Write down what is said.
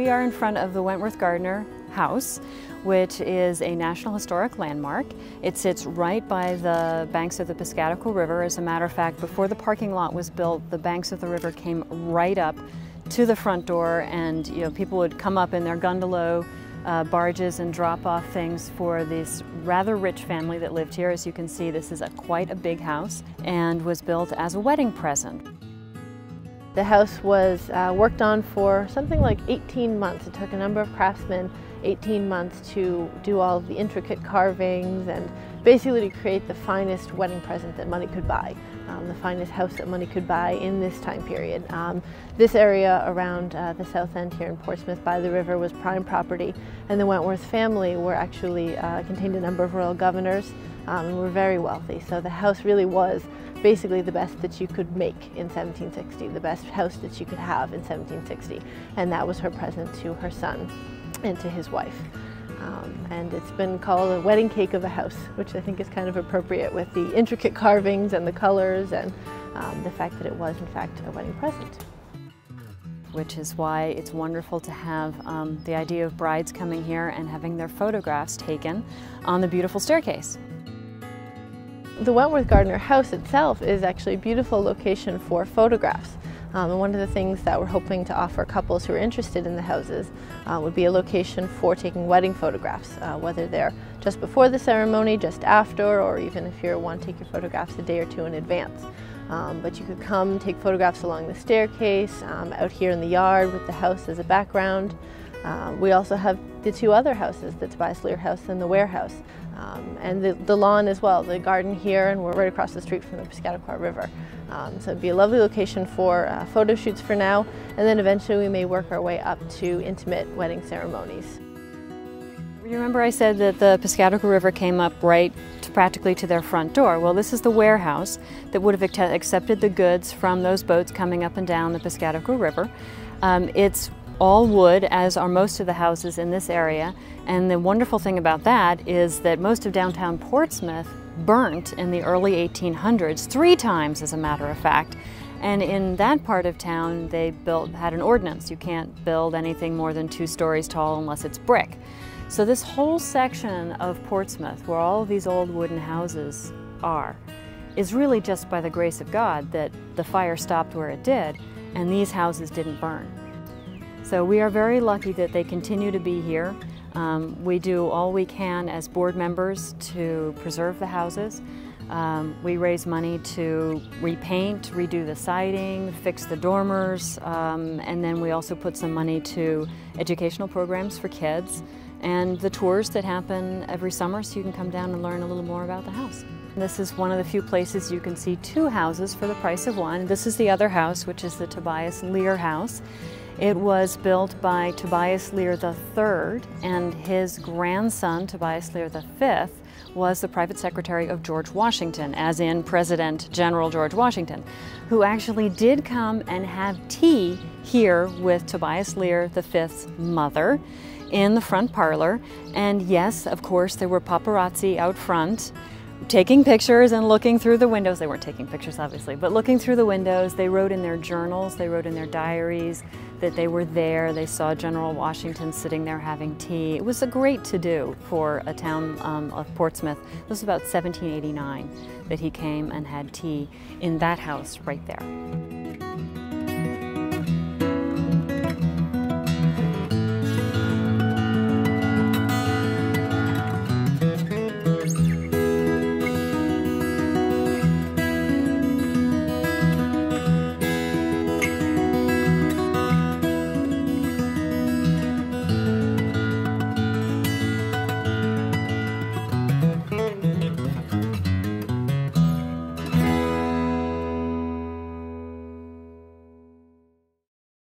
We are in front of the Wentworth-Gardner House, which is a National Historic Landmark. It sits right by the banks of the Piscataqua River. As a matter of fact, before the parking lot was built, the banks of the river came right up to the front door, and people would come up in their gondola barges and drop off things for this rather rich family that lived here. As you can see, this is quite a big house and was built as a wedding present. The house was worked on for something like 18 months. It took a number of craftsmen 18 months to do all of the intricate carvings and basically to create the finest wedding present that money could buy, the finest house that money could buy in this time period. This area around the south end here in Portsmouth by the river was prime property, and the Wentworth family were actually contained a number of royal governors and were very wealthy. So the house really was basically the best that you could make in 1760, the best house that you could have in 1760, and that was her present to her son and to his wife. And it's been called a wedding cake of a house, which I think is kind of appropriate with the intricate carvings and the colors and the fact that it was in fact a wedding present. Which is why it's wonderful to have the idea of brides coming here and having their photographs taken on the beautiful staircase. The Wentworth-Gardner House itself is actually a beautiful location for photographs. And one of the things that we're hoping to offer couples who are interested in the houses would be a location for taking wedding photographs, whether they're just before the ceremony, just after, or even if you want to take your photographs a day or two in advance. But you could come take photographs along the staircase, out here in the yard with the house as a background. We also have the two other houses, the Tobias Lear House and the Warehouse, and the lawn as well, the garden here, and we're right across the street from the Piscataqua River. So it'd be a lovely location for photo shoots for now, and then eventually we may work our way up to intimate wedding ceremonies. You remember I said that the Piscataqua River came up right practically to their front door. Well, this is the warehouse that would have accepted the goods from those boats coming up and down the Piscataqua River. It's all wood, as are most of the houses in this area, and the wonderful thing about that is that most of downtown Portsmouth burnt in the early 1800s, 3 times as a matter of fact. And in that part of town they had an ordinance. You can't build anything more than 2 stories tall unless it's brick. So this whole section of Portsmouth, where all of these old wooden houses are, is really just by the grace of God that the fire stopped where it did and these houses didn't burn. So we are very lucky that they continue to be here. We do all we can as board members to preserve the houses. We raise money to repaint, redo the siding, fix the dormers, and then we also put some money to educational programs for kids and the tours that happen every summer so you can come down and learn a little more about the house. This is one of the few places you can see 2 houses for the price of 1. This is the other house, which is the Tobias Lear House. It was built by Tobias Lear III, and his grandson, Tobias Lear V, was the private secretary of George Washington, as in President General George Washington, who actually did come and have tea here with Tobias Lear V's mother in the front parlor. And yes, of course, there were paparazzi out front taking pictures and looking through the windows. They weren't taking pictures, obviously, but looking through the windows. They wrote in their journals, they wrote in their diaries that they were there. They saw General Washington sitting there having tea. It was a great to-do for a town of Portsmouth. This was about 1789 that he came and had tea in that house right there.